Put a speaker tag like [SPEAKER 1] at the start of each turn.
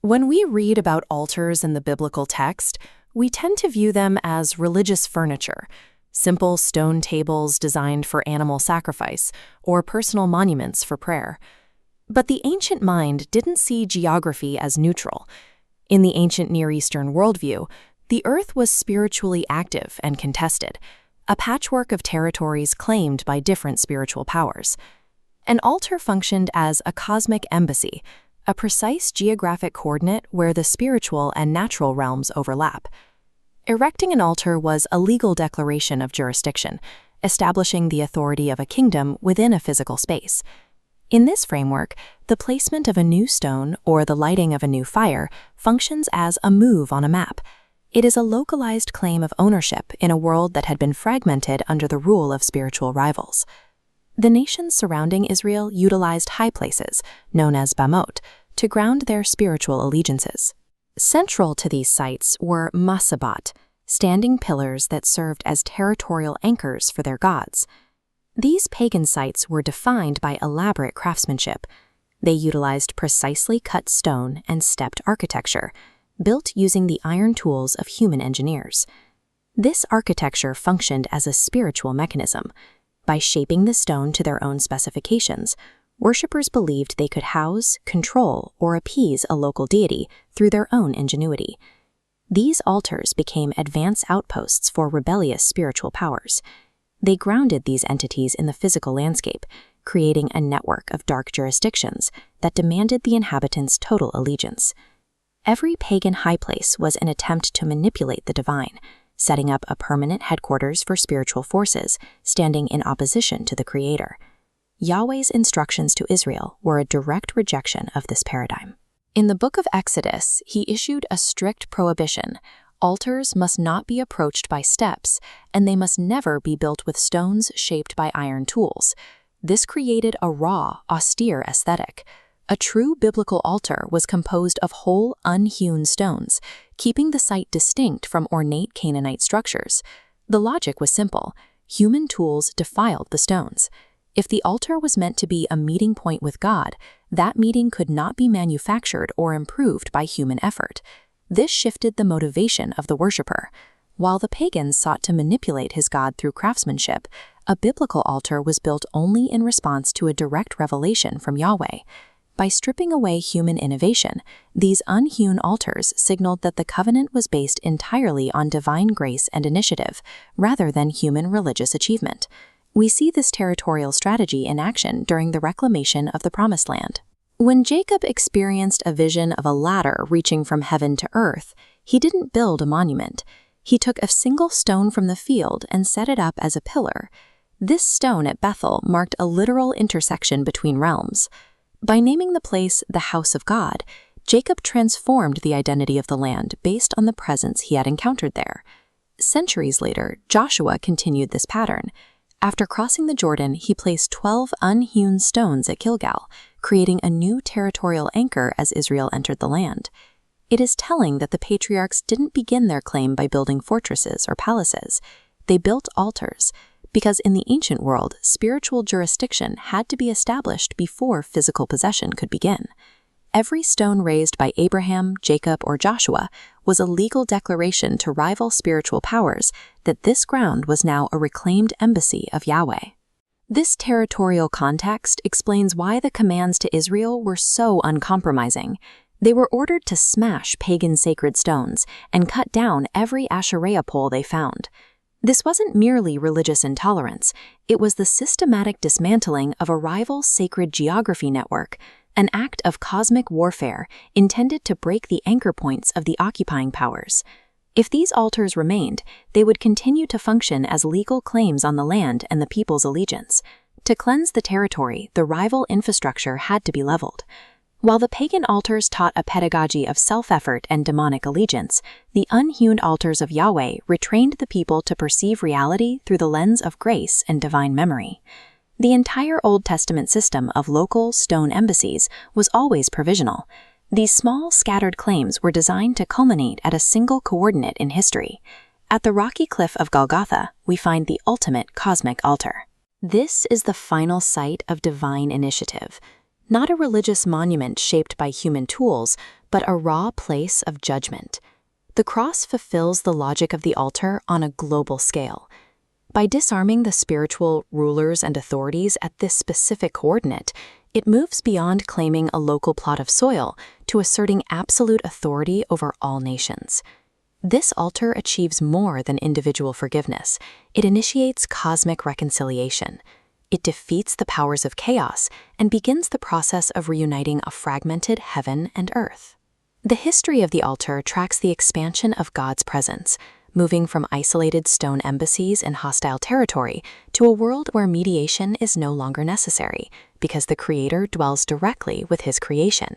[SPEAKER 1] When we read about altars in the biblical text, we tend to view them as religious furniture, simple stone tables designed for animal sacrifice, or personal monuments for prayer. But the ancient mind didn't see geography as neutral. In the ancient Near Eastern worldview, the earth was spiritually active and contested, a patchwork of territories claimed by different spiritual powers. An altar functioned as a cosmic embassy, a precise geographic coordinate where the spiritual and natural realms overlap. Erecting an altar was a legal declaration of jurisdiction, establishing the authority of a kingdom within a physical space. In this framework, the placement of a new stone or the lighting of a new fire functions as a move on a map. It is a localized claim of ownership in a world that had been fragmented under the rule of spiritual rivals. The nations surrounding Israel utilized high places, known as bamot, to ground their spiritual allegiances. Central to these sites were masabat, standing pillars that served as territorial anchors for their gods. These pagan sites were defined by elaborate craftsmanship. They utilized precisely cut stone and stepped architecture, built using the iron tools of human engineers. This architecture functioned as a spiritual mechanism. By shaping the stone to their own specifications, worshippers believed they could house, control, or appease a local deity through their own ingenuity. These altars became advance outposts for rebellious spiritual powers. They grounded these entities in the physical landscape, creating a network of dark jurisdictions that demanded the inhabitants' total allegiance. Every pagan high place was an attempt to manipulate the divine, setting up a permanent headquarters for spiritual forces standing in opposition to the Creator. Yahweh's instructions to Israel were a direct rejection of this paradigm. In the book of Exodus, he issued a strict prohibition. Altars must not be approached by steps, and they must never be built with stones shaped by iron tools. This created a raw, austere aesthetic. A true biblical altar was composed of whole, unhewn stones, keeping the site distinct from ornate Canaanite structures. The logic was simple. Human tools defiled the stones. If the altar was meant to be a meeting point with God, that meeting could not be manufactured or improved by human effort. This shifted the motivation of the worshiper. While the pagans sought to manipulate his God through craftsmanship, a biblical altar was built only in response to a direct revelation from Yahweh. By stripping away human innovation, these unhewn altars signaled that the covenant was based entirely on divine grace and initiative, rather than human religious achievement. We see this territorial strategy in action during the reclamation of the Promised Land. When Jacob experienced a vision of a ladder reaching from heaven to earth, he didn't build a monument. He took a single stone from the field and set it up as a pillar. This stone at Bethel marked a literal intersection between realms. By naming the place the House of God, Jacob transformed the identity of the land based on the presence he had encountered there. Centuries later, Joshua continued this pattern. After crossing the Jordan, he placed 12 unhewn stones at Gilgal, creating a new territorial anchor as Israel entered the land. It is telling that the patriarchs didn't begin their claim by building fortresses or palaces. They built altars, because in the ancient world, spiritual jurisdiction had to be established before physical possession could begin. Every stone raised by Abraham, Jacob, or Joshua was a legal declaration to rival spiritual powers that this ground was now a reclaimed embassy of Yahweh. This territorial context explains why the commands to Israel were so uncompromising. They were ordered to smash pagan sacred stones and cut down every Asherah pole they found. This wasn't merely religious intolerance, it was the systematic dismantling of a rival sacred geography network, an act of cosmic warfare intended to break the anchor points of the occupying powers. If these altars remained, they would continue to function as legal claims on the land and the people's allegiance. To cleanse the territory, the rival infrastructure had to be leveled. While the pagan altars taught a pedagogy of self-effort and demonic allegiance, the unhewn altars of Yahweh retrained the people to perceive reality through the lens of grace and divine memory. The entire Old Testament system of local stone embassies was always provisional. These small, scattered claims were designed to culminate at a single coordinate in history. At the rocky cliff of Golgotha, we find the ultimate cosmic altar. This is the final site of divine initiative. not a religious monument shaped by human tools, but a raw place of judgment. The cross fulfills the logic of the altar on a global scale. By disarming the spiritual rulers and authorities at this specific coordinate, it moves beyond claiming a local plot of soil to asserting absolute authority over all nations. This altar achieves more than individual forgiveness. It initiates cosmic reconciliation. It defeats the powers of chaos and begins the process of reuniting a fragmented heaven and earth. The history of the altar tracks the expansion of God's presence, moving from isolated stone embassies in hostile territory to a world where mediation is no longer necessary, because the Creator dwells directly with His creation.